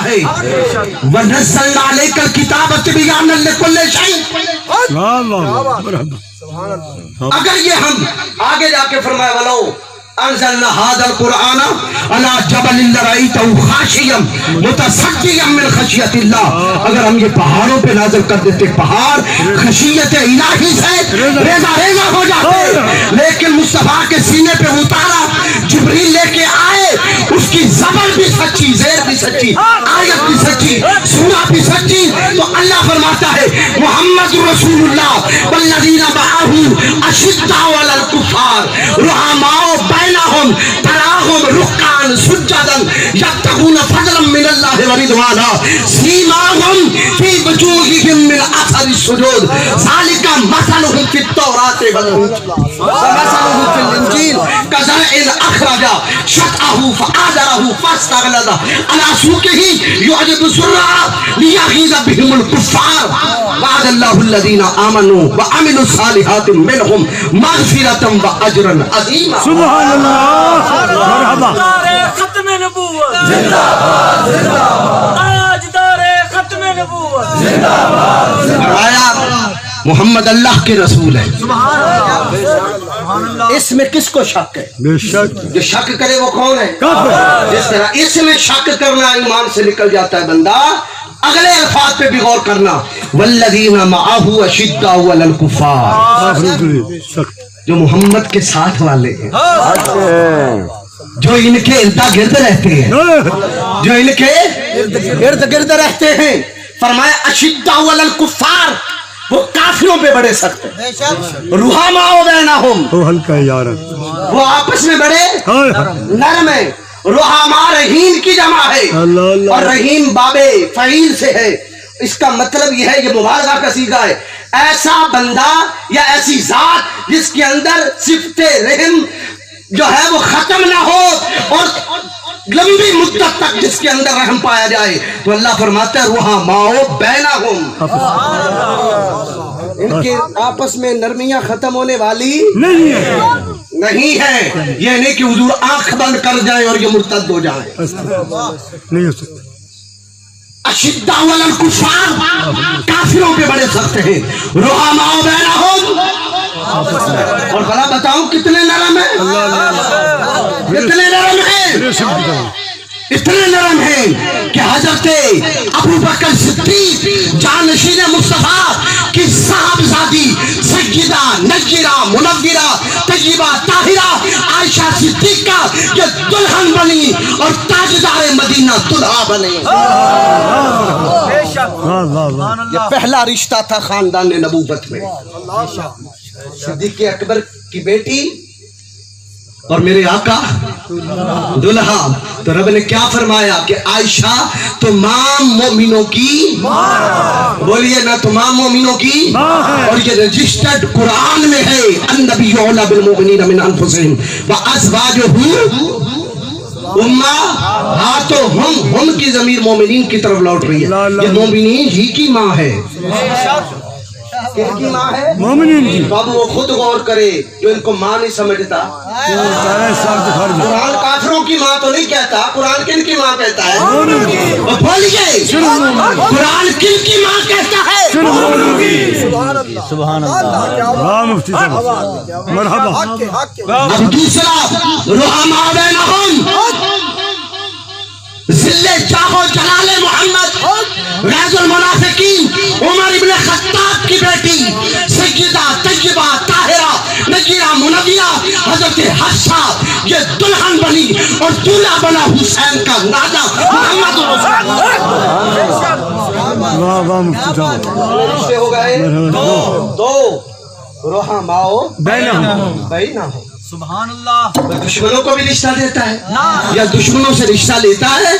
ہے وَنَزَّلْنَا عَلَيْكَ الْكِتَابَ تِبْيَانًا لِكُلِّ شَيْءٍ. اگر یہ ہم آگے جا کے فرمایا وَلَوْ أَنزَلْنَا هَذَا الْقُرْآنَ عَلَى جَبَلٍ لَرَأَيْتَهُ خَاشِعًا مُتَصَدِّعًا مِنْ خَشْيَةِ اللَّهِ. اگر ہم یہ پہاڑوں پہ نازل کر دیتے پہاڑ خشیت الہی سے ریزہ ریزہ ہو جاتے، لیکن مصطفیٰ کے سینے پہ اتارا، جبریل لے کے آئے، اس کی زبر بھی سچی، زیر بھی سچی، آیت بھی سچی، سورہ بھی سچی. تو اللہ فرماتا ہے محمد رسول اللہ والذین معہ اشداء علی الکفار رحماء بینہم تراہم رکعا سجدا یبتغون فضلا من اللہ ورضوانا سیماہم فی وجوہہم من اثر السجود ذالک مثلہم فی التوراۃ ومثلہم فی الانجیل کزرع اخرج شطأہ فآزرہ فاستغلظ علی سوقہ یعجب الزراع لیغیظ بہم الکفار. وعد اللہ الذین آمنوا وعملوا الصالحات منہم مغفرۃ واجرا عظیما. سبحان اللہ. مرحبا. ختم نبوت زندہ باد زندہ باد. تاجدار ختم نبوت زندہ باد. فرمایا محمد اللہ کے رسول ہے. اس میں کس کو شک ہے؟ بے شک. جو شک کرے وہ کون ہے؟ کافر. جس طرح اس میں شک کرنا ایمان سے نکل جاتا ہے بندہ، اگلے الفاظ پہ بھی غور کرنا والذین معہ اشداء علی الکفار، جو محمد کے ساتھ والے ہیں، جو ان کے ارد گرد رہتے ہیں، جو ان کے ارد گرد رہتے ہیں. فرمایا اشداء علی الکفار، وہ کافروں پہ بڑے سخت ہیں. رحماء بینہم، وہ ہلکا ہے یار. وہ آپس میں بڑے نرم ہیں. رحماء رحیم کی جمع ہے، اور رحیم باب فعیل سے ہے. اس کا مطلب یہ ہے، یہ مبالغہ کا صیغہ ہے، ایسا بندہ یا ایسی ذات جس کے اندر صفت رحم جو ہے وہ ختم نہ ہو اور لمبی مدت تک جس کے اندر رحم پایا جائے. تو اللہ فرماتا ہے رحماء بینہم، ان کے آپس میں نرمیاں ختم ہونے والی نہیں ہے. نہیں ہے. یہ نہیں کہ حضور آنکھ بند کر جائیں اور یہ مرتد ہو جائیں. نہیں ہو سکتا. اشداء علی الکفار، کافروں پہ بڑے سخت ہیں. رحماء بینہم، اور بھلا بتاؤں کتنے نرم ہیں؟ کتنے نرم ہیں؟ اتنے نرم ہیں کہ حضرت ابو بکر صدیق جانشین مصطفیٰ کی صاحبزادی سیدہ نجیرہ منورہ طیبہ طاہرہ عائشہ صدیقہ یہ دلہن بنی اور تاجدار مدینہ دلہا بنے. یہ پہلا رشتہ تھا خاندان نبوت میں. صدیق اکبر کی بیٹی اور میرے آقا دلہا. تو رب نے کیا فرمایا کہ عائشہ تمام مومنوں کی بولیے نا، تمام مومنوں کی. اور یہ رجسٹرڈ قرآن میں ہے النبی اولی بالمؤمنین من انفسہم وازواجہ ہم کی ضمیر مومنین کی طرف لوٹ رہی ہے. یہ مومنین ہی کی ماں ہے. کن کی ماں ہے؟ مومنین کی. تو اب وہ خود غور کرے جو ان کو ماں نہیں سمجھتا. قرآن کافروں کی ماں تو نہیں کہتا، قرآن کن کی ماں کہتا ہے؟ بولیے قرآن کن کی ماں کہتا ہے؟ سبحان اللہ. مفتی صاحب مرحبا. اب دوسرا رحماء بینہم، ذل جاہ و جلال محمد غیظ المنافقین عمر ابن خطاب کی بیٹی سیدہ طیبہ طاہرہ نجیرہ منورہ حضرت حفصہ یہ دلہن بنی اور دولہا بنا حسین کا نانا محمد رسول اللہ. رشتے ہو گئے دو. رحماء بینہم. سبحان اللہ. دشمنوں کو بھی رشتہ دیتا ہے یا دشمنوں سے رشتہ لیتا ہے؟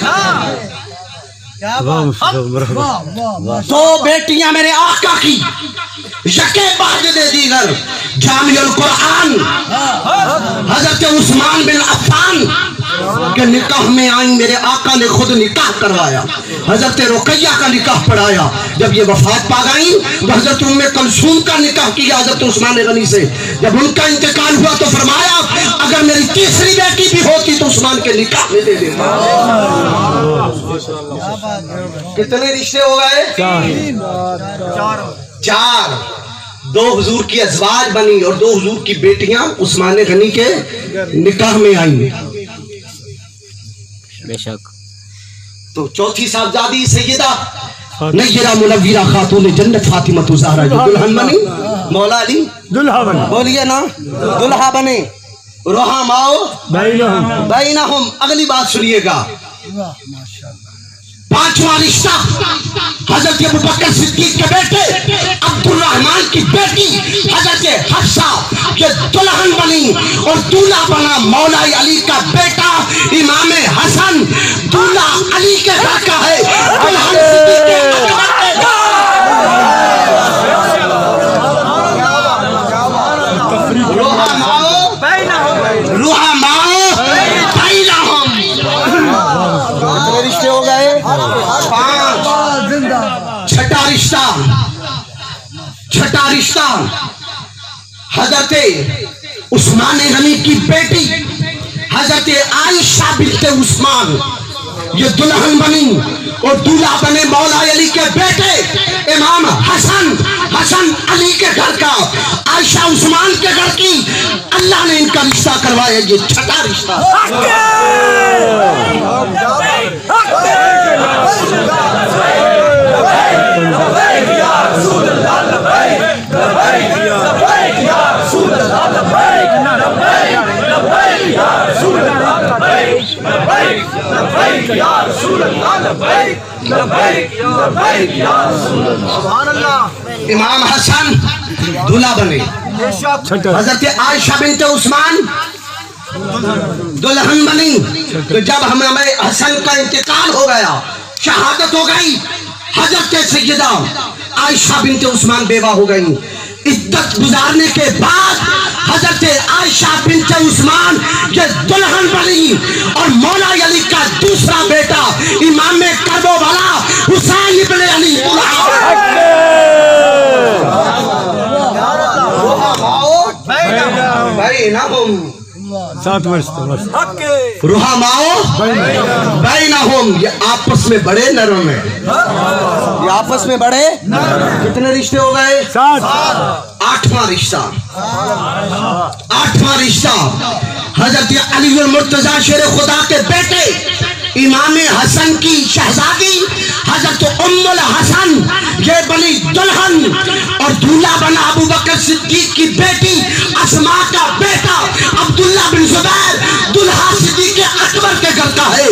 دو بیٹیاں میرے آقا کی یکے بعد دے دیگر جامع القرآن حضرت عثمان بن عفان کہ نکاح میں آئی میرے آقا نے خود نکاح کروایا, حضرت رقیہ کا نکاح پڑھایا. جب یہ وفات پا گئیں تو حضرت ام کلثوم کا نکاح کیا حضرت عثمان غنی سے. جب ان کا انتقال ہوا تو فرمایا اگر میری تیسری بیٹی بھی ہوتی تو عثمان کے نکاح میں دے دیتا. کتنے رشتے ہو گئے؟ 4. 2 حضور کی ازواج بنی اور 2 حضور کی بیٹیاں عثمان غنی کے نکاح میں آئیں. بے شک. تو چوتھی صاحبزادی سیدہ نیرہ منورہ خاتون جنت فاطمہ الزہرا جو دلہن بنی, مولا علی دلہا بنا بولیے نا, دلہا بنے. رحماؤ بینہم. اگلی بات سنیے گا. 5واں رشتہ حضرت ابوبکر صدیق کے بیٹے عبد الرحمن کی بیٹی حضرت حفصہ جو دلہن بنی اور دولہا بنا مولا علی کا بیٹا امام حسن. دولہا علی کے گھر کا ہے, دلہن صدیق کے اکبر کے رشتے ہو گئے 5. چھٹا رشتہ حضرت عثمان غنی کی بیٹی حضرت عائشہ بنت عثمان یہ دلہن بنی اور دولہا بنے مولا علی کے بیٹے امام حسن. حسن علی کے گھر کا, عائشہ عثمان کے گھر کی. اللہ نے ان کا رشتہ کروایا. یہ چھٹا رشتہ. امام حسن دولہا بنے, حضرت عائشہ بنت عثمان دلہن بنی. تو جب ہمیں حسن کا انتقال ہو گیا, شہادت ہو گئی, حضرت سیدہ عائشہ بنت عثمان بیوہ ہو گئی. عدت گزارنے کے بعد حضرت عائشہ بنت عثمان یہ دلہن بنی اور مولا علی کا دوسرا بیٹا امام کربلا حسین ابن علی رحماؤ بینہم. یہ آپس میں بڑے نرم ہیں, یہ آپس میں بڑے. کتنے رشتے ہو گئے؟ 8واں رشتہ حضرت علی المرتضی شیر خدا کے بیٹے امام حسن کی شہزادی حضرت ام الحسن یہ بنی دلہن اور دولہا بنا ابو بکر صدیق کی بیٹی اسماء کا بیٹا عبداللہ بن زبیر. دلہا صدیق اکبر کے گھر کا ہے,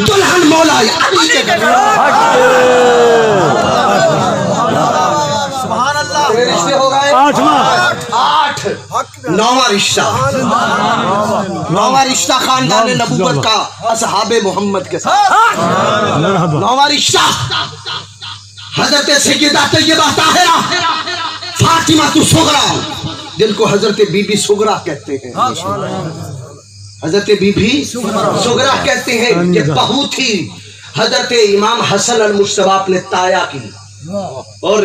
دلہن مولا علی کے گھر کا. رشتے ہو گئے 8. 9واں رشتہ خاندان نبوت کا اصحاب محمد کے ساتھ. 9واں رشتہ حضرت سیدہ طیبہ طاہرہ فاطمہ الصغریٰ جن کو حضرت بی بی صغریٰ کہتے ہیں. حضرت بی بی صغریٰ کہتے ہیں. یہ بہو تھی حضرت امام حسن المجتبی اپنے تایا کی, اور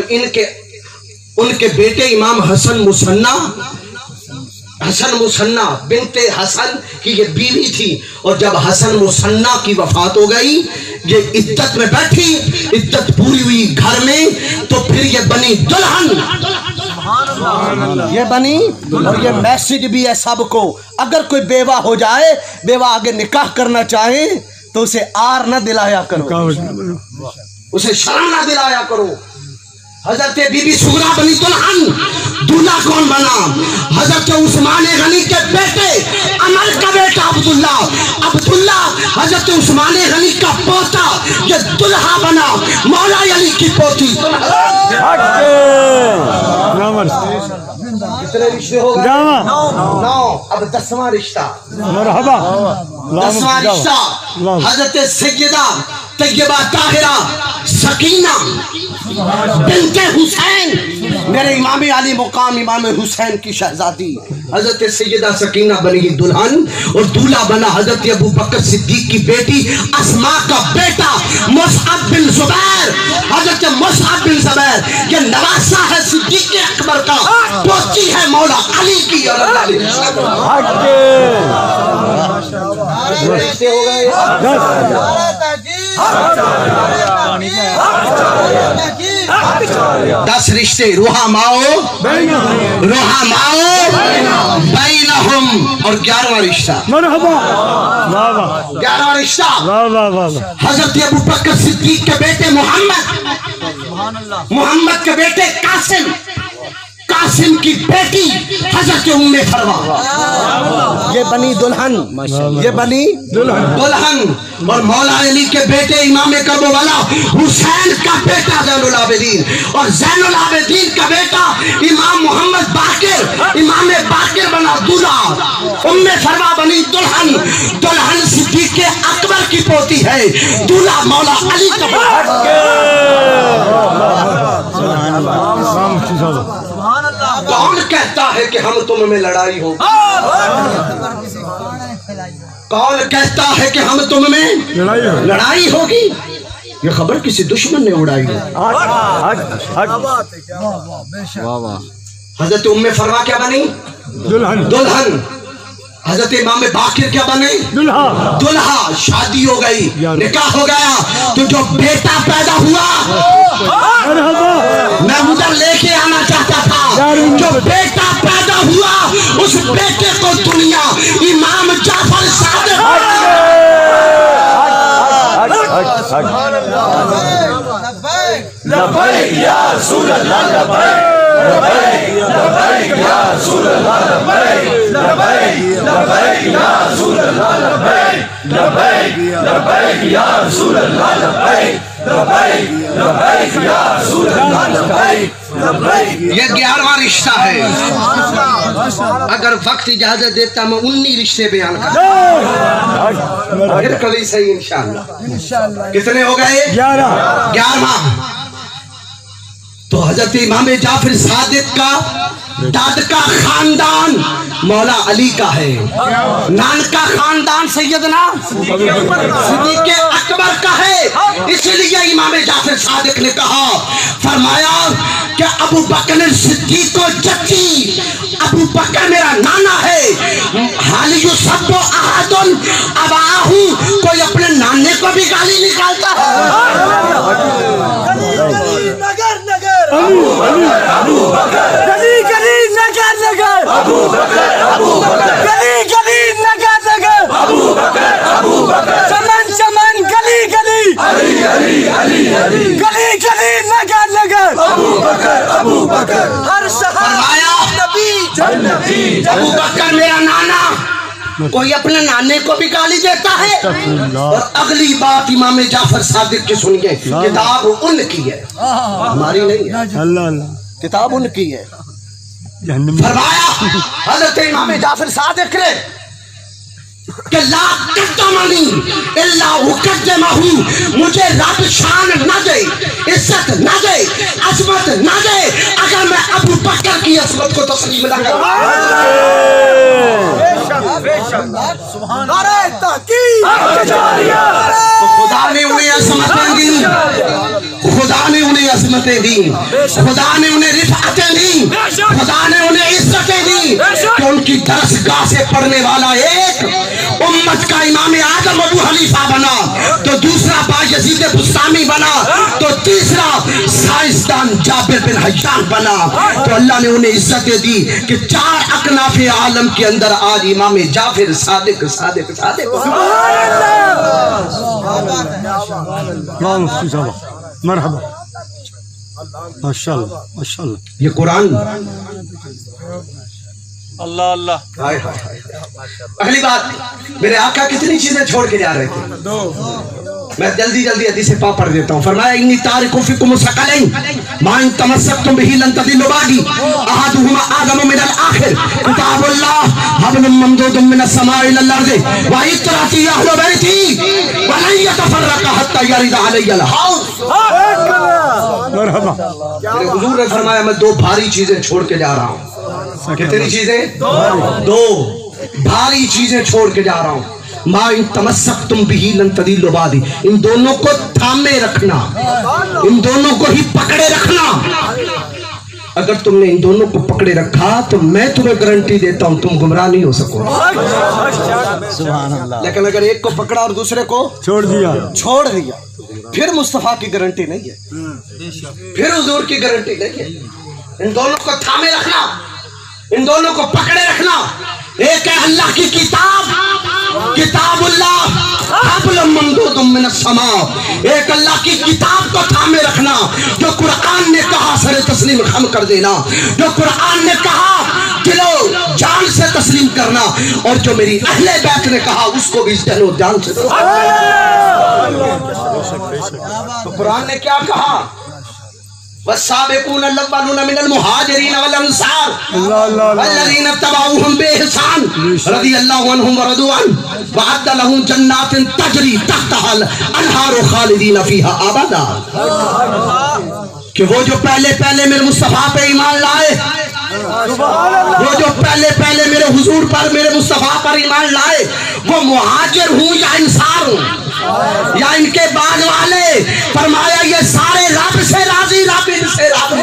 ان کے بیٹے امام حسن مسنہ بنت حسن کی یہ بیوی تھی. اور جب حسن مسنہ کی وفات ہو گئی, یہ عدت میں بیٹھی, عدت پوری ہوئی گھر میں, تو پھر یہ بنی دلہن. یہ بنی. اور یہ میسج بھی ہے سب کو, اگر کوئی بیوہ ہو جائے, بیوہ آگے نکاح کرنا چاہے تو اسے آر نہ دلایا کرو, اسے شرم نہ دلایا کرو. حضرت بی بی صغریٰ بنی دلہن. دولہا کون بنا؟ حضرت عثمان غنی کے بیٹے عمر کا بیٹا عبداللہ حضرت عثمان غنی کا پوتا. یہ دلہا بنا مولا علی کی پوتی. کتنے رشتے ہو گئے؟ 9. اب 10واں رشتہ. 10واں رشتہ حضرت سیدہ طیبہ طاہرہ سکینہ بنت حسین میرے امام علی مقام امام حسین کی شہزادی حضرت سیدہ سکینہ بنی دلہن اور دولہا بنا حضرت ابو بکر صدیق کی بیٹی اسماء کا بیٹا مصعب بن زبیر. حضرت مصعب بن زبیر یہ نواسہ ہے صدیق اکبر کا, پوتی ہے مولا علی کی. اور رشتے ہو گئے 10 رشتے. رحماؤ بینہم. اور 11واں رشتہ مرحبا. واہ واہ 11واں رشتہ واہ واہ واہ. حضرت ابو بکر صدیق کے بیٹے محمد کے بیٹے قاسم کی بیٹی حضرت ام فروا. یہ بنی دلہن, یہ بنی دلہن. اور مولا علی کے بیٹے امام کربلا حسین کا بیٹا زین العابدین, اور زین العابدین کا بیٹا امام محمد باقر. امام باقر بنا دولہا, ام فروا بنی دلہن. دلہن صدیق اکبر کی پوتی ہے, دولہا مولا علی کا کون کہتا ہے کہ ہم تم میں لڑائی ہو؟ کون کہتا ہے کہ ہم تم میں لڑائی ہوگی؟ یہ خبر کسی دشمن نے اڑائی ہے. حضرت ام فروا کیا بنی؟ دلہن. حضرت امام باقر کیا بنے؟ دلہا. شادی ہو گئی, نکاح ہو گیا, تو جو بیٹا پیدا ہوا میں ادھر لے کے آنا چاہتا تھا. جو بیٹا پیدا ہوا اس بیٹے کو دنیا امام جعفر صادق لبیک یا رسول اللہ لبیک لبیک یا رسول اللہ لبیک لبیک لبیک یا رسول اللہ لبیک لبیک لبیک یا رسول اللہ لبیک لبیک لبیک یا رسول اللہ لبیک. یہ 11واں رشتہ ہے. اگر وقت اجازت دیتا میں 19 رشتے بیان کرتا, پھر کبھی صحیح انشاءاللہ. کتنے ہو گئے؟ 11واں. تو حضرت امام جعفر صادق کا داد کا خاندان مولا علی کا ہے, نان کا خاندان سیدنا صدیق اکبر کا ہے. اس لیے امام جعفر صادق نے کہا, فرمایا کہ ابو بکر صدیق کو جدی, ابو بکر میرا نانا ہے. حال یصب احد اباہ, کوئی اپنے نانے کو بھی گالی نکالتا ہے. ابو بکر گلی گلی نگر نگر, ابو بکر گلی گلی نگر نگر, ابو بکر چمن چمن گلی گلی گلی گلی نگر نگر, ابو بکر ہر شہر نبی. ابو بکر میرا نانا, کوئی اپنے نانے کو بھی گالی دیتا ہے. اور اگلی بات امام جعفر صادق کی سنیے, کتاب ان کی ہے, ہماری نہیں ہے, کتاب ان کی ہے. فرمایا حضرت امام جعفر صادق نے کہ لا قدمنی الا اقدمہ, مجھے رب شان نہ دے, عزت نہ دے, عظمت نہ دے اگر میں ابو بکر کی عظمت کو تسلیم نہ کروں. خدا نے انہیں عظمتیں دی, خدا نے انہیں عظمتیں دی, خدا نے انہیں رفعتیں دی, خدا نے انہیں عزتیں دی کہ ان کی درسگاہ سے پڑھنے والا ایک امت کا امام اعظم ابو حنیفہ بنا, تو دوسرا بایزید بسطامی بنا, تو تیسرا سائنسدان جابر بن حیان بنا. تو اللہ نے انہیں عزتیں دی کہ 4 اکناف عالم کے اندر آج امام جعفر صادق صادق صادق. مرحبا ماشاءاللہ ماشاءاللہ. یہ قرآن اللہ اللہ. اگلی بات, میرے آقا کتنی چیزیں چھوڑ کے جا رہے تھے, میں جلدی جلدی حدیث پاک پڑھ دیتا ہوں. فرمایا انی تارک فیکم ثقلین ما ان تمسکتم به لن تضلوا بعدی احدهما اعظم من الاخر کتاب اللہ حبل ممدود من السماء الى الارض وعترتی اہل بیتی ولن يتفرق حتى يرد علی الحوض. مرحبا میرے حضور نے فرمایا میں دو بھاری چیزیں چھوڑ کے جا رہا ہوں. کتنی چیزیں؟ دو بھاری چیزیں چھوڑ کے جا رہا ہوں. ما ان تمسکتم بہ لن تضلوا بعدی. ان دونوں کو تھامے رکھنا, ان دونوں کو ہی پکڑے رکھنا. اگر تم نے ان دونوں کو پکڑے رکھا تو میں تمہیں گارنٹی دیتا ہوں تم گمراہ نہیں ہو سکو. لیکن اگر ایک کو پکڑا اور دوسرے کو چھوڑ دیا پھر مصطفیٰ کی گارنٹی نہیں ہے, پھر حضور کی گارنٹی نہیں ہے. ان دونوں کو تھامے رکھنا, ان دونوں کو پکڑے رکھنا. ایک ہے اللہ کی کتاب, کتاب اللہ حبل ممدود من السماء. ایک اللہ کی کتاب کو تھامے رکھنا, جو قرآن نے کہا سر تسلیم خم کر دینا, جو قرآن نے کہا دلو جان سے تسلیم کرنا, اور جو میری اہل بیت نے کہا اس کو بھی دلو جان سے. تو قرآن نے کیا کہا؟ والسابقون الاولون من المهاجرين والانصار والذين اتبعوهم باحسان رضي الله عنهم ورضوا عنه وأعد لهم جنات تجري تحتها الانهار خالدين فيها ابدا. کہ وہ جو پہلے میرے مصطفیٰ پہ ایمان لائے, وہ جو پہلے میرے حضور پر میرے مصطفیٰ پر ایمان لائے, وہ مہاجر ہوں یا انصار ہوں یا ان کے بعد والے, فرمایا یہ سارے رب سے راضی, رب ان سے راضی.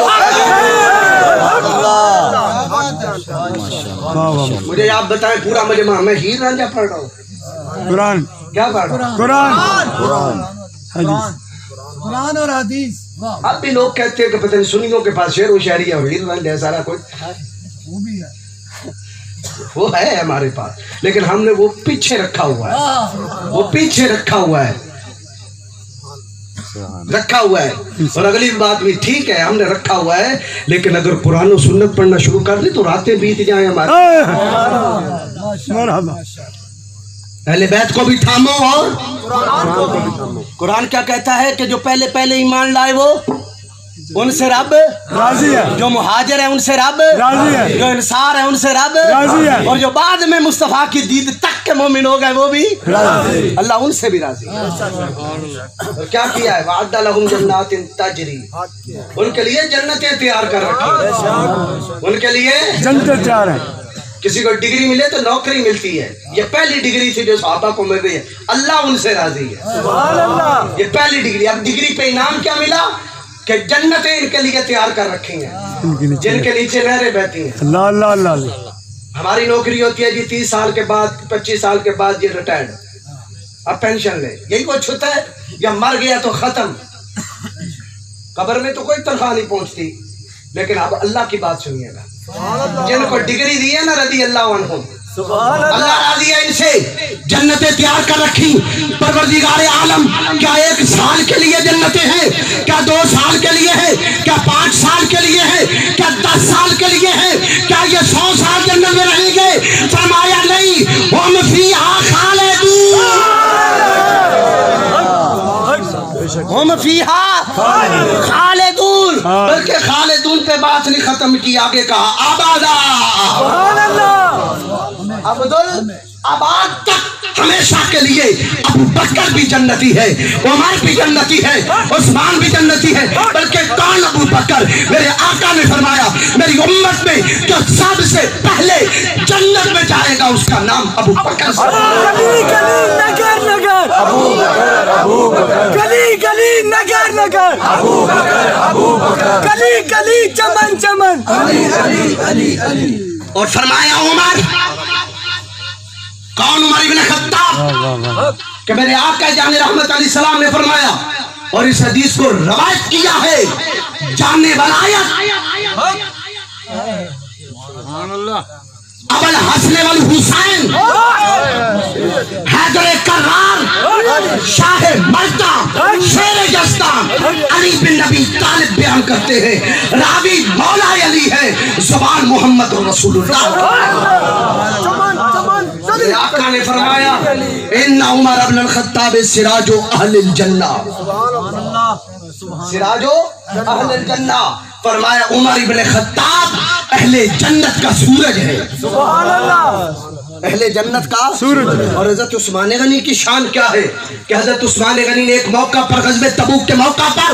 مجھے آپ بتائیں پورا مجمع میں ہیر رانجھا پڑھ رہا ہوں, قرآن کیا پڑھ رہا ہوں؟ قرآن اور حدیث. اب بھی لوگ کہتے ہیں کہ پتہ نہیں سنیوں کے پاس شعر و شاعری اور ہیر رانجھا ہے سارا کچھ, وہ بھی ہے, وہ ہے ہمارے پاس, لیکن ہم نے وہ پیچھے رکھا ہوا ہے, وہ پیچھے رکھا ہوا ہے, رکھا ہوا ہے. اور اگلی بات بھی ٹھیک ہے ہم نے رکھا ہوا ہے, لیکن اگر قرآن و سنت پڑھنا شروع کر دیں تو راتیں بیت جائیں ہمارے. مرحبا اہل بیت کو بھی تھامو اور قرآن کیا کہتا ہے کہ جو پہلے ایمان لائے وہ ان سے رب راضی ہے, جو مہاجر ہے ان سے رب راضی ہے, جو انصار ہے ان سے رب راضی ہے, اور جو بعد میں مصطفیٰ کی دید تک کے مومن ہو گئے وہ بھی راضی. اللہ ان سے بھی راضی ہے. اور کیا کیا ہے؟ وعد لہم جنات تجری, ان کے لیے جنتیں تیار کر رکھی, ان کے لیے جنت تیار ہے. کسی کو ڈگری ملے تو نوکری ملتی ہے, یہ پہلی ڈگری تھی جو صحابہ کو مل رہی ہے, اللہ ان سے راضی ہے. یہ پہلی ڈگری. اب ڈگری پہ انعام کیا ملا کہ جنتیں ان کے لیے تیار کر رکھی ہیں جن کے نیچے نہریں بہتی ہیں. اللہ اللہ اللہ اللہ. ہماری نوکری ہوتی ہے جی 30 سال کے بعد 25 سال کے بعد یہ ریٹائرڈ, اب پینشن لے, یہی کچھ ہوتا ہے. یا مر گیا تو ختم, قبر میں تو کوئی تنخواہ نہیں پہنچتی. لیکن اب اللہ کی بات سنیے گا, جن کو ڈگری دی ہے نا رضی اللہ عنہم, اللہ راضی ہے ان سے, جنتیں تیار کر رکھی. پروردگار عالم کیا 1 سال کے لیے جنتیں ہیں, کیا 2 سال کے لیے ہے, کیا 5 سال کے لیے ہے, کیا 10 سال کے لیے ہے, کیا یہ 100 سال جنت میں رہیں گے؟ فرمایا نہیں, ہم فیہا خالدون, ہم فیہا خالدون. بلکہ خالدون پہ بات نہیں ختم کی, آگے کہا آبادا, عبدال آباد تک ہمیشہ کے لیے. ابو بکر بھی جنتی ہے, عمر بھی جنتی ہے, عثمان بھی جنتی ہے. بلکہ کون ابو بکر؟ میرے آقا نے فرمایا میری امت میں جو سب سے پہلے جنت میں جائے گا اس کا نام ابو بکر. گلی گلی نگر نگر ابو بکر, ابو بکر, گلی گلی نگر نگر ابو بکر, ابو بکر, گلی گلی چمن چمن علی علی علی علی. اور فرمایا عمر, کون؟ عمر ابن خطاب, کہ میرے آقا جان رحمت علیہ السلام نے فرمایا, اور اس حدیث کو روایت کیا ہے جاننے ولایت ابو الحسن والحسین حیدر کرار شاہ ملتہ شیر جستان علی بن نبی طالب بیان کرتے ہیں, راوی مولا علی ہے, زبان محمد رسول اللہ. آقا نے فرمایا ان عمر ابن الخطاب سراج اہل الجنہ, سراج اہل الجنہ. فرمایا عمر ابن خطاب اہل جنت کا سورج ہے. اہل جنت کا سورج. اور حضرت عثمان غنی کی شان کیا ہے کہ حضرت عثمان غنی نے ایک موقع پر غزوہ تبوک کے موقع پر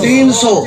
300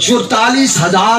44,000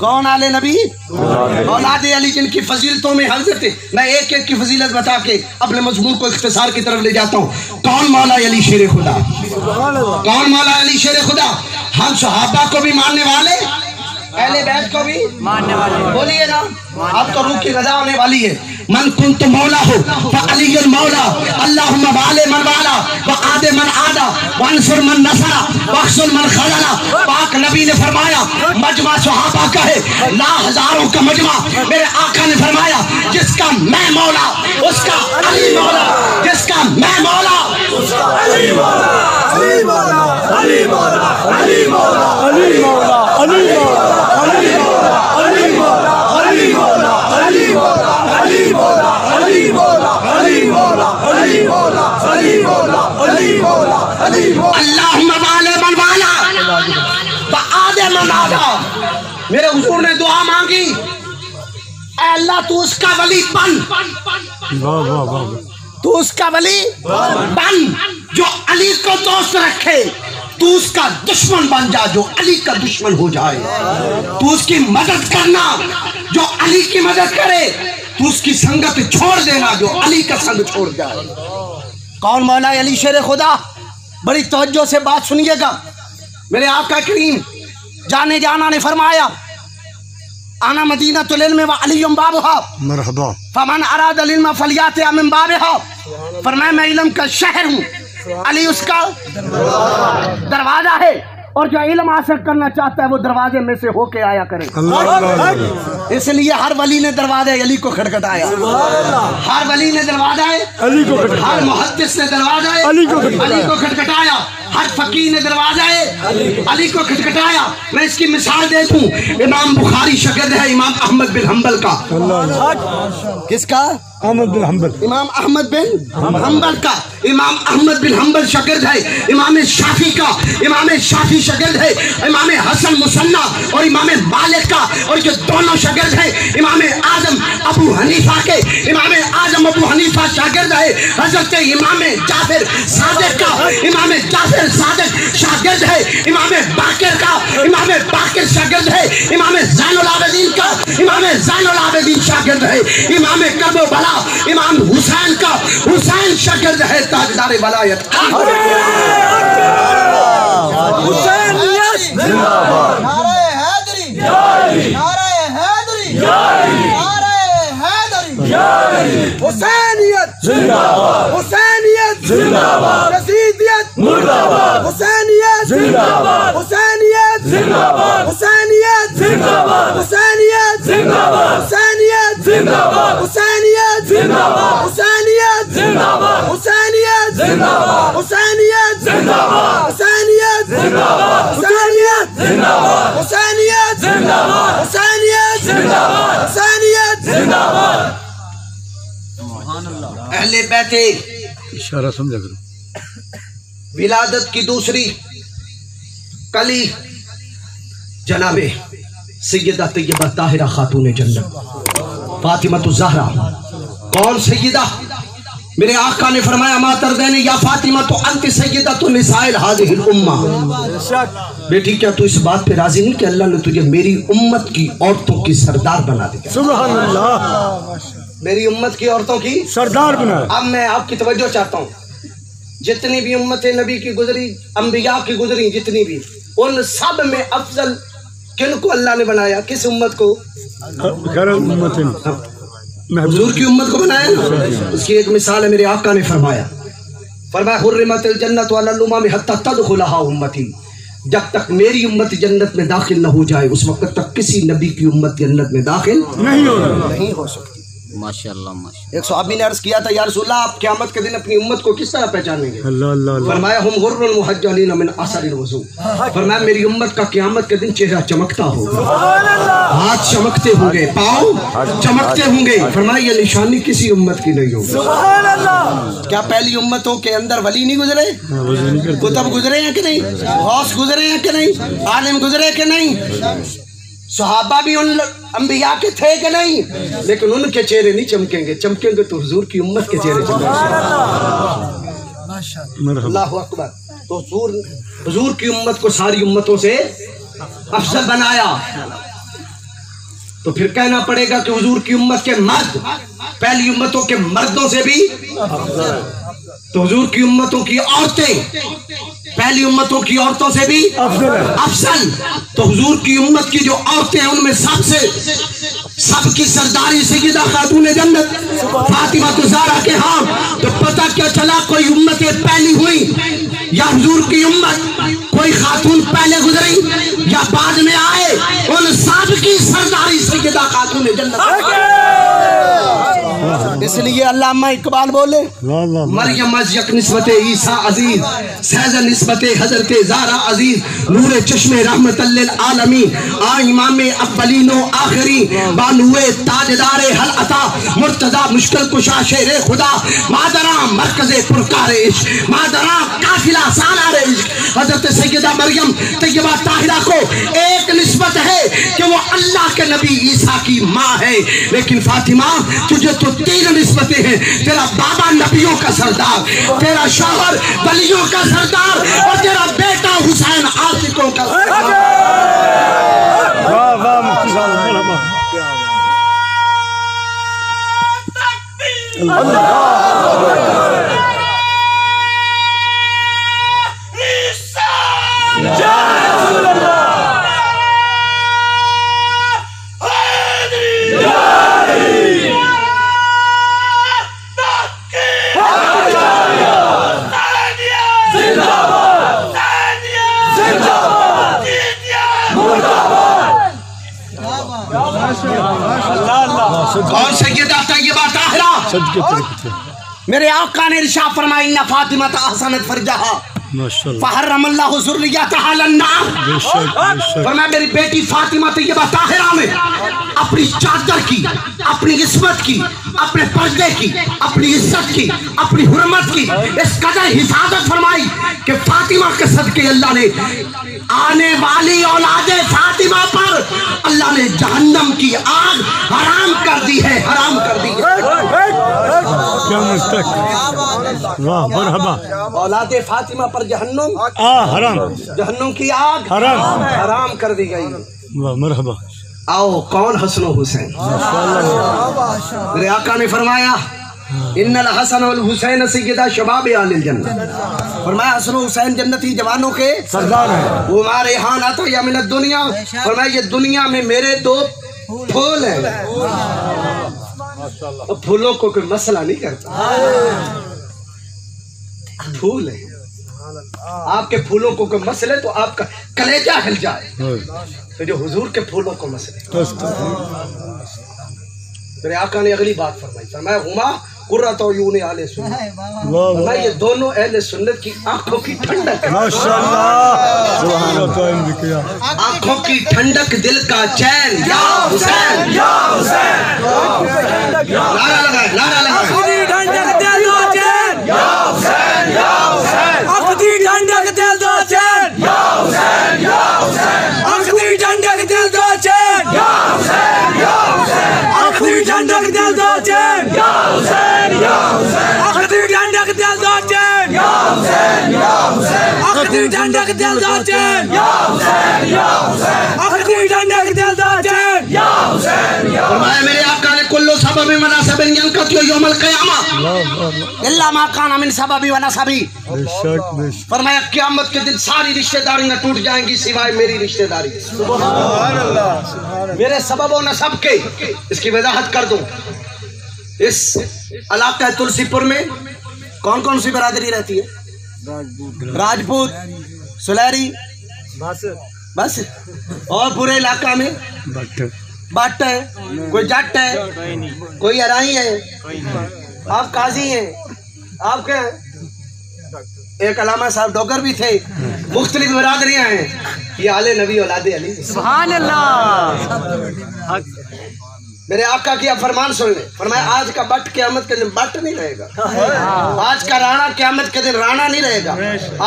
کون آل نبی؟ اولاد علی جن کی فضیلتوں میں حضرت، میں ایک ایک کی فضیلت بتا کے اپنے مضمون کو اختصار کی طرف لے جاتا ہوں. کون مولا علی شیر خدا؟ کون مولا علی شیر خدا؟ ہم صحابہ کو بھی ماننے والے، اہل بیت کو بھی ماننے والے. بولیے نا، اب تو روح کی غذا ہونے والی ہے. من کنت مولا ہو فعلی المولا اللہم والے من والا وعاد من عادا وانصر من نصرا واخذل من خذلا. پاک نبی نے فرمایا مجمع صحابہ کا ہے، لا ہزاروں کا مجمع. میرے آقا نے فرمایا جس کا میں مولا اس کا علی مولا، جس کا میں مولا اس کا علی مولا. علی مولا، علی مولا، علی مولا، علی مولا، علی مولا، علی مولا، علی مولا، علی مولا، علی مولا، علی مولا، علی مولا، علی مولا، علی مولا، علی مولا، علی مولا، علی مولا. اللہم والے من والا وعاد من عادا. میرے حضور نے دعا مانگی، اے اللہ تو اس کا ولی بن، واہ واہ واہ. تو اس کا ولی بن جو علی کو دوست رکھے. تو اس کا دشمن بن جا جو علی کا دشمن ہو جائے. تو اس کی مدد کرنا جو علی کی مدد کرے. تو اس کی سنگت چھوڑ دینا جو علی کا سنگ چھوڑ جائے. کون مولا علی شیر خدا؟ بڑی توجہ سے بات سنیے گا. میرے آقا کریم جانے جانا نے فرمایا انا مدینۃ العلم وعلی بابها. مرحبا. فمن اراد العلم فلیات من بابها. فرمایا میں علم کا شہر ہوں، علی اس کا دروازہ ہے، اور جو علم حاصل کرنا چاہتا ہے وہ دروازے میں سے ہو کے آیا کرے. اس لیے ہر ولی نے دروازہ علی کو کھٹکھٹایا. ہر ولی نے دروازہ علی کو کھٹکھٹایا. ہر محدث نے دروازہ علی کو کھٹکھٹایا. علی کو کھٹکھٹایا. ہر فقیر نے دروازہ علی کو کھٹکھٹایا. میں اس کی مثال دے دوں. امام بخاری شاگرد ہے امام احمد بن حنبل کا. کس کا؟ احمد بن حنبل. امام احمد بن حنبل کا. امام احمد بن حنبل شاگرد ہے امام شافعی کا. امام شافعی شاگرد ہے امام حسن مصنع اور امام مالک کا. اور جو دونوں شاگرد ہیں امام اعظم ابو حنیفہ کے. امام اعظم ابو حنیفہ شاگرد ہے حضرت امام جعفر صادق کا. امام جعفر صادق شاگرد ہے امام باقر کا. امام باقر شاگرد ہے امام زین العابدین کا. امام زین العابدین شاگرد ہے امام کرب و بلا امام حسین کا. حسین شاگرد ہے تاجدار ولایت. حسینیت زندہ باد. نعرہ حیدری، نعرہ حیدری، نعرہ حیدری. حسینیت زندہ باد، حسینیت زندہ باد، یزیدیت مردہ باد، حسینیت زندہ باد، حسینیت زندہ باد، حسینیت زندہ باد، حسینیت زندہ باد، حسینیت زندہ باد، حسینیت زندہ باد، حسینیت زندہ باد، حسینیت زندہ باد، حسینیت زندہ باد، حسینیت زندہ باد، حسینیت زندہ باد، حسینیت زندہ باد، حسینیت زندہ باد، حسینیت زندہ باد. اہل بیت اشارہ سمجھا کرو. ولادت کی دوسری کلی جناب سیدہ طیبہ طاہرہ خاتون جنت فاطمہ الزہرا. کون سیدہ؟ میرے آقا نے فرمایا ما تردین یا فاطمہ تو انت سیدۃ نساء هذه الامہ. بیٹی کیا تو اس بات پہ راضی نہیں کہ اللہ نے تجھے میری امت کی عورتوں کی سردار بنا دیا؟ سبحان اللہ. میری امت کی عورتوں کی سردار بنا. اب میں آپ کی توجہ چاہتا ہوں. جتنی بھی امت نبی کی گزری، انبیاء کی گزری جتنی بھی، ان سب میں افضل کن کو اللہ نے بنایا؟ کس امت کو؟ خیر امت حضور کی امت کو بنایا نا. اس کی ایک مثال ہے، میرے آقا نے فرمایا حرمت الجنت علی الامم حتی تدخلها امتی. جب تک میری امت جنت میں داخل نہ ہو جائے اس وقت تک کسی نبی کی امت جنت میں داخل نہیں ہو سکتی. ماشاءاللہ ماشاءاللہ. ایک صحابی نے عرض کیا تھا یا رسول اللہ آپ قیامت کے دن اپنی امت کو کس طرح پہچانیں گے؟ اللہ اللہ اللہ. فرمایا ہم غر المحجلین من اثر الوضوء. فرمایا میری امت کا قیامت کے دن چہرہ چمکتا ہوگا، ہاتھ چمکتے ہوں گے، پاؤں چمکتے ہوں گے. فرمایا یہ نشانی کسی امت کی نہیں ہوگی. کیا پہلی امتوں کے اندر ولی نہیں گزرے؟ کتب گزرے ہیں کہ نہیں؟ غوث گزرے ہیں کہ نہیں؟ عالم گزرے کہ نہیں؟ صحابہ بھی ان انبیاء کے تھے کہ نہیں؟ لیکن ان کے چہرے نہیں چمکیں گے. چمکیں گے تو حضور کی امت کے چہرے چمکیں گے. اللہ اکبر. تو حضور کی امت کو ساری امتوں سے افضل بنایا. تو پھر کہنا پڑے گا کہ حضور کی امت کے مرد پہلی امتوں کے مردوں سے بھی، تو حضور کی امتوں کی عورتیں پہلی امتوں کی عورتوں سے بھی افضل، تو حضور کی امت کی جو عورتیں ہیں ان میں سب کی سرداری سیدہ خاتون جنت فاطمہ الزہرا کے ہاں، تو پتہ کیا چلا کوئی امتیں پہلی ہوئی یا حضور کی امت کوئی خاتون پہلے گزری یا بعد میں آئے، ان سب کی سرداری سیدہ خاتون جنت۔ اس لیے علامہ اقبال بولے مریم از یک نسبت عیسیٰ عزیز، سیزن نسبت حضرت زہرا عزیز، نور چشم رحمت للعالمین، امام اولین و آخری، بانوے تاجدار حل عطا، مرتضی مشکل کشا شیر خدا، مادران مرکز پرکار عشق، مادران قافلہ سالار عشق۔ حضرت سیدہ مریم طیبہ طاہرہ کو ایک نسبت ہے کہ وہ اللہ کے نبی عیسیٰ کی ماں ہے، لیکن فاطمہ تجھے تو تین نسبتیں ہیں، تیرا بابا نبیوں کا سردار، تیرا شوہر ولیوں کا سردار، اور تیرا بیٹا حسین عاشقوں کا سردار۔ واہ واہ مفتی صاحب مرحبا۔ اور سیدہ طیبہ طاہرہ میرے آقا نے ارشاد فرمایا ان فاطمہ احسنت فرجہا فحرم اللہ ذریتہا علی النار، فرمایا میری بیٹی فاطمہ طیبہ طاہرہ نے اپنی چادر کی، اپنی عصمت کی، اپنے پردے کی، اپنی عزت کی، اپنی حرمت کی اس قدر حفاظت فرمائی کہ فاطمہ کے صدقے اللہ نے آنے والی اولاد فاطمہ پر اللہ نے جہنم کی آگ حرام کر دی ہے، حرام کر دی ہے۔ واہ مرحبا۔ اولاد فاطمہ پر جہنم حرام، جہنم کی آگ حرام، حرام کر دی گئی۔ واہ مرحبا۔ آؤ کون حسن و حسین؟ میرے آقا نے فرمایا ان الحسن والحسین سیدہ شباب اہل الجنہ، فرمایا حسن و حسین جنتی جوانوں کے سردار ہیں۔ وہ ہمارے یہاں آتا یا من الدنیا، فرمایا یہ دنیا میں میرے دو پھول ہیں، پھولوں کو کوئی مسئلہ نہیں کرتا، پھول ہیں، آپ کے پھولوں کو کوئی مسئلہ تو آپ کا کلیجہ ہل جائے، تو جو حضور کے پھولوں کو مسئلہ۔ میرے آقا نے اگلی بات فرمائی، فرمایا ہما قرۃ عیون اہل سنت، فرمایا یہ دونوں اہل سنت کی آنکھوں کی ٹھنڈک ہے، آنکھوں کی ٹھنڈک، دل کا چین، یا حسین یا حسین، نعرہ لگائے، نعرہ لگائے، آخری ٹھنڈک دل دو چین، یا حسین یا حسین، آخری ٹھنڈک دل دو چین، یا حسین یا حسین، آخری ٹھنڈک دل دو چین، یا حسین یا حسین، آخری ٹھنڈک دل دو چین، یا حسین یا حسین، آخری ٹھنڈک دل دو چین، یا حسین یا حسین، آخری ٹھنڈک دل دو چین، یا حسین یا حسین، آخری ٹھنڈک دل دو چین، یا حسین یا حسین۔ فرمایا میرے آقا نے کلو سبب مناسب ینقطع یوم القیامہ الا ما کان من سبب ونسب، فرمایا قیامت کے دن ساری رشتہ داریاں ٹوٹ جائیں گی سوائے میری رشتہ داری، میرے سبب و نسب کے۔ اس کی وضاحت کر دوں، اس علاقہ تلسی پور میں کون کون سی برادری رہتی ہے؟ راجپوت، سلیری، بس، اور پورے علاقہ میں بٹ ہے، کوئی جٹ ہے، کوئی ارائی ہے، آپ قاضی ہیں، آپ کیا ہیں؟ ایک علامہ صاحب ڈوگر بھی تھے، مختلف برادریاں ہیں، یہ آل نبی اولاد علی۔ سبحان اللہ۔ میرے آقا کی آپ فرمان سن لیں، فرمایا آج کا بٹ قیامت کے دن بٹ نہیں رہے گا، آج کا رانا قیامت کے دن رانا نہیں رہے گا،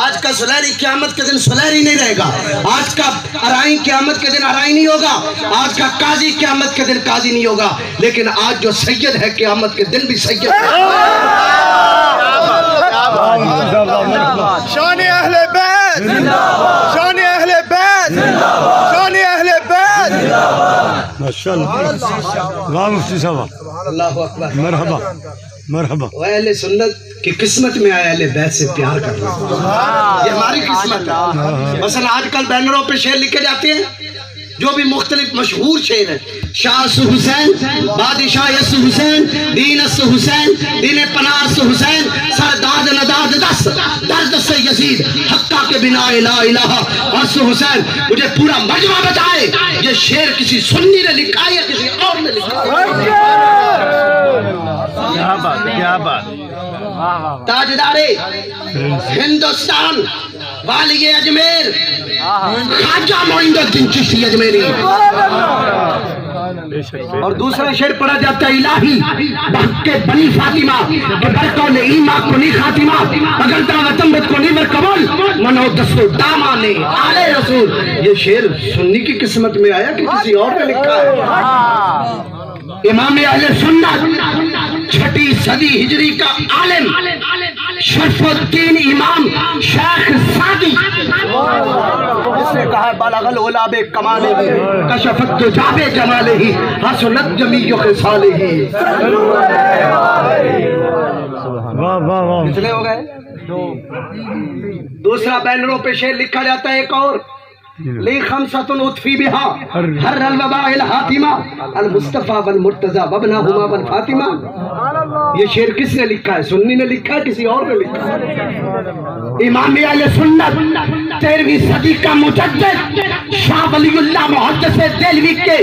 آج کا سلیری قیامت کے دن سلیری نہیں رہے گا، آج کا ارائی قیامت کے دن ارائی نہیں ہوگا، آج کا قاضی قیامت کے دن قاضی نہیں ہوگا، لیکن آج جو سید ہے قیامت کے دن بھی سید ہے۔ شان اہل بیت، شان اہل بیت، شان اہل بیت۔ ماشاءاللہ واہ مفتی صاحب اللہ اکبر مرحبا مرحبا وہ اہل سنت کی قسمت میں آیا اہل بیت سے پیار کرنا یہ ہماری قسمت ہے مثلا آج کل بینروں پہ شعر لکھے جاتے ہیں جو بھی مختلف مشہور شعر ہیں شاہ اس حسین بادشاہ اس حسین دین اس حسین دین پناہ اس حسین سرداد نداد دست درد سے یزید حقہ کے بنا لا الہ اس حسین مجھے پورا مجمع بتائے یہ شعر کسی سنی نے لکھا ہے یا کسی اور نے لکھا ہے کیا بات تاجدار ہندوستان والی اجمیر خواجہ معین الدین چشتی اجمیری اور دوسرا شعر پڑھا جاتا ہے الہی بحق بنی فاطمہ کہ برکون ایمہ کو نہیں خاتمہ اگر دعوتم بد کو نہیں مرکبول منو دستو دامانے آل رسول یہ شعر سنی کی قسمت میں آیا کہ کسی اور نے لکھا ہے امام اہل سنت چھٹی صدی ہجری کا عالم شرف الدین امام شیخ سعدی اس نے کہا بلغ العلا کمالہ کشفت جاب جمالہ حسنت جمیع خصالہ واہ واہ واہ کتنے ہو گئے دوسرا بینروں پہ شعر لکھا جاتا ہے ایک اور لی خمسۃ اطفی بہا ہر الوباء الحاتمہ المصطفیٰ والمرتضیٰ وابنہما والفاطمہ یہ شعر کس نے لکھا ہے سنی نے لکھا ہے کسی اور نے لکھا ہے امام اہل سنت 13ویں صدی کا مجدد شاہ ولی اللہ محدث دہلوی کے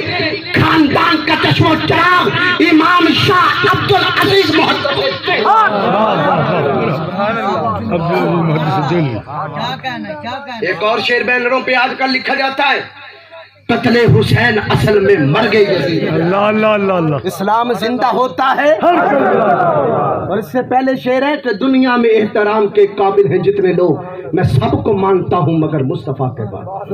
خاندان کا چشم و چراغ امام شاہ عبدالعزیز محدث ایک اور شعر بینروں پہ آج کل لکھا جاتا ہے قتل حسین اصل میں مر گئی یزید اللہ اللہ اللہ اللہ اسلام زندہ ہوتا ہے اور اس سے پہلے شعر ہے کہ دنیا میں احترام کے قابل ہیں جتنے لوگ میں سب کو مانتا ہوں مگر مصطفیٰ کے بعد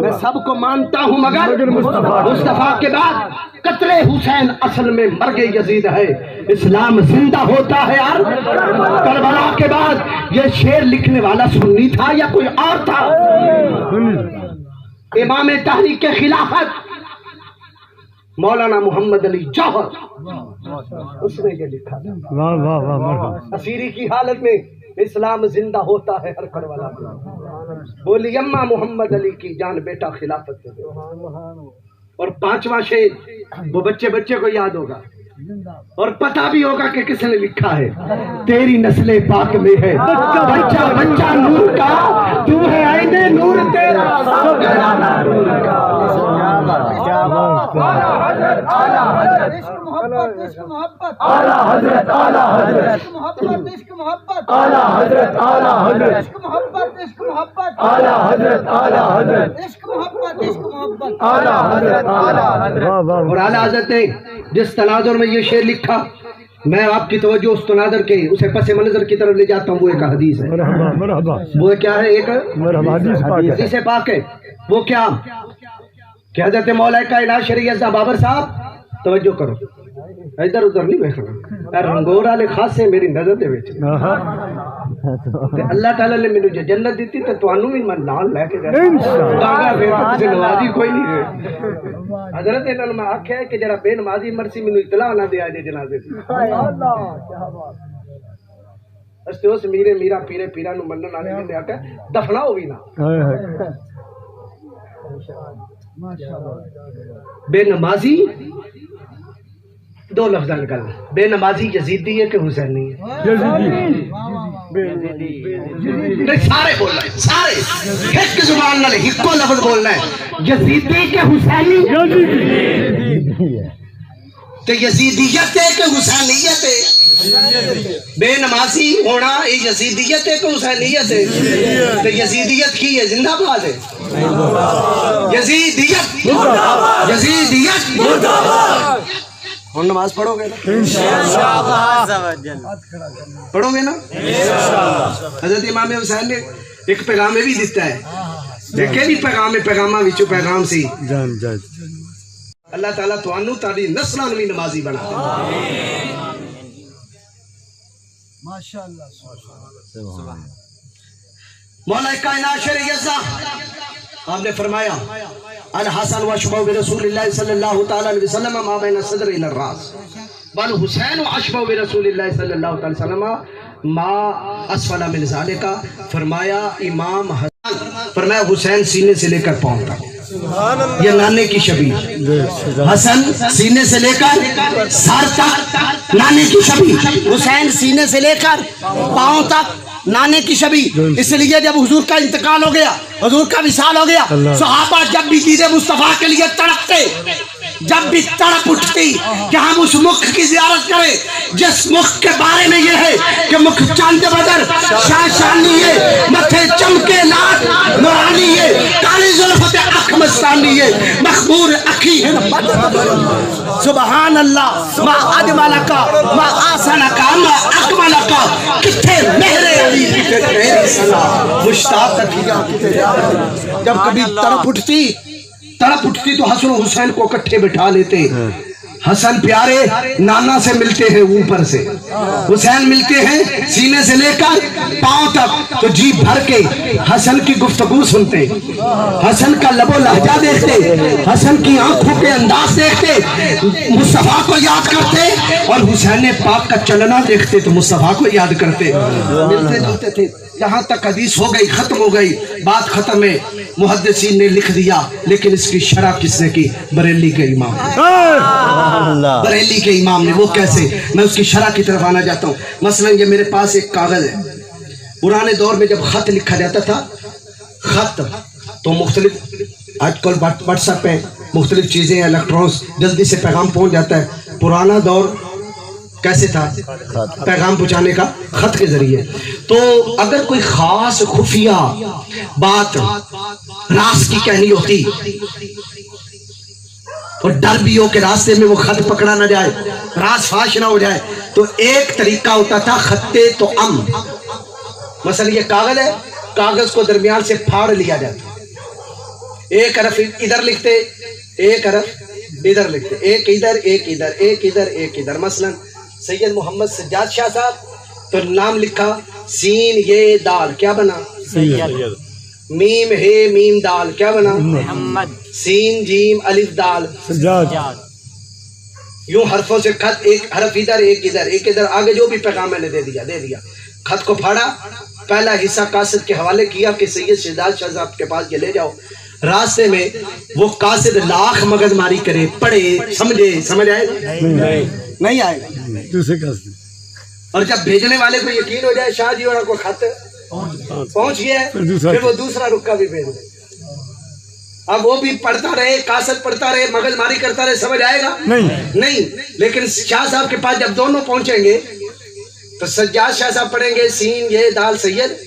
میں سب کو مانتا ہوں مگر مصطفیٰ کے بعد قتل حسین اصل میں مر گئی یزید ہے اسلام زندہ ہوتا ہے یار کربلا کے بعد یہ شعر لکھنے والا سنی تھا یا کوئی اور تھا امام تحریک خلافت مولانا محمد علی جوہر اس نے یہ لکھا واہ واہ واہ مرحبا اسیری کی حالت میں اسلام زندہ ہوتا ہے ہر کربلا میں بولی اما محمد علی کی جان بیٹا خلافت دے اور پانچواں شعر وہ بچے بچے کو یاد ہوگا اور پتہ بھی ہوگا کہ کس نے لکھا ہے تیری نسل پاک میں ہے بچہ بچہ نور کا تو ہے عین نور تیرا سب گھرانہ نور کا عشق محبت اعلیٰ حضرت اعلیٰ حضرت عشق محبت عشق محبت اعلیٰ حضرت اعلیٰ حضرت عشق محبت عشق محبت اعلیٰ حضرت اعلیٰ حضرت عشق محبت عشق محبت اعلیٰ حضرت اعلیٰ حضرت واہ واہ اور اعلیٰ حضرت نے جس تناظر میں یہ شعر لکھا میں آپ کی توجہ اس تناظر کے اسے پس منظر کی طرف لے جاتا ہوں وہ ایک حدیث ہے مرحبا مرحبا وہ کیا ہے ایک مرحبا حدیث پاک ہے حدیث پاک ہے وہ کیا کہ حضرت مولا کائنات شریعت صاحب بابر صاحب توجہ کرو ادھر ادھر نہیں بیٹھنا رنگور والے خاص سے میری نظر دے بیٹھے اللہ تعالیٰ نے مجھے جو جنت دیتی تو تانوں بھی میں نال لے کے جاتا نمازی کوئی نہیں ہے حضرت انہوں نے میں آکھیا ہے کہ جڑا بے نمازی مرسی مینوں اطلاع نہ دیا جے جنازے دی اس تے اس میرے میرا پیرے پیرا نو منن والے نے آکھیا دفناؤ بھی نہ بے نمازی دو لفظ نکل بے نمازی یزیدی ہے کہ حسینی ہے سارے بولنا ہے سارے ایک زبان نال ہکو لفظ بولنا ہے یزیدی کہ حسینی کہ یزیدیت ہے کہ حسینیت ہے بے نمازی ہونا یہ یزیدیت ہے کہ حسینیت ہے تو یزیدیت کی ہے زندہ باد ہے یزیدیت یزیدیت اور نماز پڑھو گے نا پڑھو گے نا حضرت امام حسین نے ایک پیغام بھی دیتا ہے دیکھے بھی پیغامہ وچوں پیغام سی جان جان اللہ تعالیٰ توانو تاری نسلان بھی نمازی بنا دے مولا کائنات شر یزا آپ نے فرمایا الحسن واشبہ برسول اللہ صلی اللہ تعالی علیہ وسلم ما بین الصدر الى الراس والحسین واشبہ برسول اللہ صلی اللہ تعالی وسلم ما اسفل من ذالک. فرمایا امام حسن فرمایا حسین سینے سے لے کر پاؤں تک، یہ نانے کی شبیہ. حسن سینے سے لے کر سر تک نانے کی شبیہ، حسین سینے سے لے کر پاؤں تک نانے کی شبیہ. اس لیے جب حضور کا انتقال ہو گیا، حضور کا وصال ہو گیا، صحابہ جب بھی دید مصطفیٰ کے لیے تڑپتے، جب بھی تڑپ اٹھتی کہ ہم اس مخ کی زیارت کریں جس مخ کے بارے میں یہ ہے کہ مخ چاند بدر شاشانی ہے، متھے چمکے لات نورانی ہے، کالی زلفت اخ مستانی ہے، مخبور اخی ہے. سبحان اللہ ما اجملکا ما آسنکا ما اکملکا، کتھے مہرے علی کی تیری سنا مشتاق تکیا. جب کبھی تڑپ اٹھتی تو حسن و حسین کو اکٹھے بٹھا لیتے. حسن پیارے نانا سے ملتے ہیں اوپر سے، حسین ملتے ہیں سینے سے لے کر پاؤں تک، تو جی بھر کے حسن کی گفتگو سنتے، حسن کا لب و لہجہ دیکھتے، حسن کی آنکھوں کے انداز دیکھتے، مصطفیٰ کو یاد کرتے، اور حسین پاک کا چلنا دیکھتے تو مصطفیٰ کو یاد کرتے. ملتے جلتے تھے یہاں تک حدیث ہو گئی، ختم ہو گئی، بات ختم ہے. محدثین نے لکھ دیا لیکن اس کی شرح کس نے کی؟ بریلی کے امام، بریلی کے امام نے. وہ کیسے؟ میں اس کی شرح کی طرف آنا چاہتا ہوں. مثلا یہ میرے پاس ایک کاغذ ہے. پرانے دور میں جب خط لکھا جاتا تھا، خط تو مختلف، آج کل واٹس ایپ پہ مختلف چیزیں، الیکٹرونز، جلدی سے پیغام پہنچ جاتا ہے. پرانا دور کیسے تھا؟ پیغام پہنچانے کا خط کے ذریعے. تو اگر کوئی خاص خفیہ بات راز کی کہنی ہوتی اور ڈر بھی ہو کہ راستے میں وہ خط پکڑا نہ جائے، راز فاش نہ ہو جائے، تو ایک طریقہ ہوتا تھا خطے تو ام. مثلا یہ کاغذ ہے، کاغذ کو درمیان سے پھاڑ لیا جاتا، ایک حرف ادھر لکھتے، ایک حرف ادھر لکھتے، ایک ادھر ایک ادھر ایک ادھر ایک ادھر. مثلا سید محمد سجاد شاہ صاحب تو نام لکھا سین یہ دال، کیا بنا؟ سید. میم ہے میم دال، کیا بنا؟ محمد. سین جیم الف دال سجاد. یوں حرفوں سے خط، ایک حرف ادھر ایک ادھر ایک ادھر، آگے جو بھی پیغام میں نے دے دیا. خط کو پھاڑا، پہلا حصہ قاصد کے حوالے کیا کہ سید شہزاد شاہ صاحب کے پاس یہ لے جاؤ. راستے میں وہ قاصد لاکھ مگز ماری کرے، پڑھے، سمجھ آئے گا؟ نہیں آئے گا. اور جب بھیجنے والے کو یقین ہو جائے شاہ جی اور کو خط پہنچ گیا ہے، پھر وہ دوسرا رکا بھی بھیج دے. اب وہ بھی پڑھتا رہے، قاصد پڑھتا رہے، مغز ماری کرتا رہے، سمجھ آئے گا؟ نہیں. لیکن شاہ صاحب کے پاس جب دونوں پہنچیں گے تو سجاد شاہ صاحب پڑھیں گے سین یہ دال سید،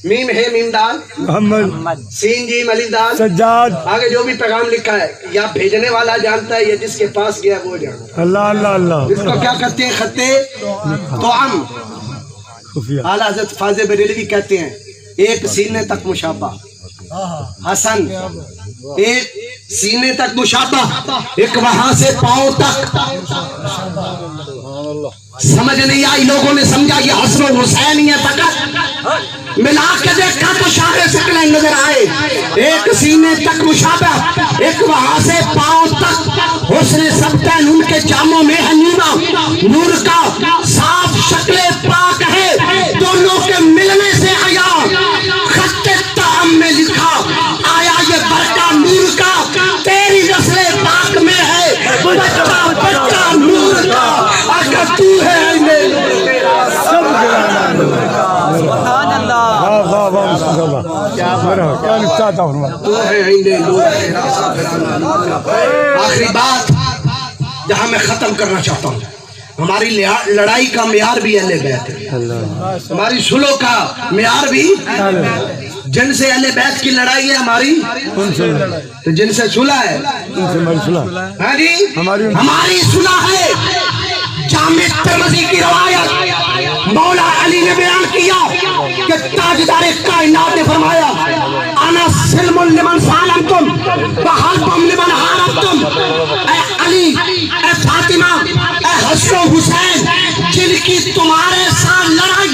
میم ہے میم دال محمد، سین جیم الف دال سجاد. آگے جو بھی پیغام لکھا ہے یا بھیجنے والا جانتا ہے یا جس کے پاس گیا وہ جانتا ہے. اللہ اللہ اللہ. اس کو کیا کہتے ہیں؟ خطے تو ام. اعلیٰ حضرت فاضل بریلوی کہتے ہیں ایک سینے تک مشابہ، حسن ایک سینے تک مشابہ، ایک وہاں سے پاؤں تک. سمجھ نہیں آئی؟ لوگوں نے سمجھا یہ حسن و حسین ہی ہے، فقط ملا کے دیکھا تو شاہ شکلیں نظر آئے. ایک سینے تک مشابہ، ایک وہاں سے پاؤں تک. حسن سبتین ان کے جاموں میں ہے نیما، نور کا صاف شکل پاک ہے، دونوں کے ملنے سے آیا. خط تام میں لکھا آیا یہ برکہ نور کا، تیری نسل پاک میں ہے بچہ بچہ نور کا. اگر تو ہے آخری بات جہاں میں ختم کرنا چاہتا ہوں، ہماری لڑائی کا معیار بھی اہل بیت ہے، ہماری صلح کا معیار بھی. جن سے اہل بیت کی لڑائی ہے ہماری، تو جن سے صلح ہے ہاں جی ہماری صلح ہے. جامع ترمذی کی روایت مولا علی نے بیان کیا کہ تاجدار کائنات نے فرمایا انا سلم لمن سالمتم وحلفم لمن حاربتم. اے علی، اے فاطمہ، اے حسن و حسین، جن کی تمہارے ساتھ لڑائی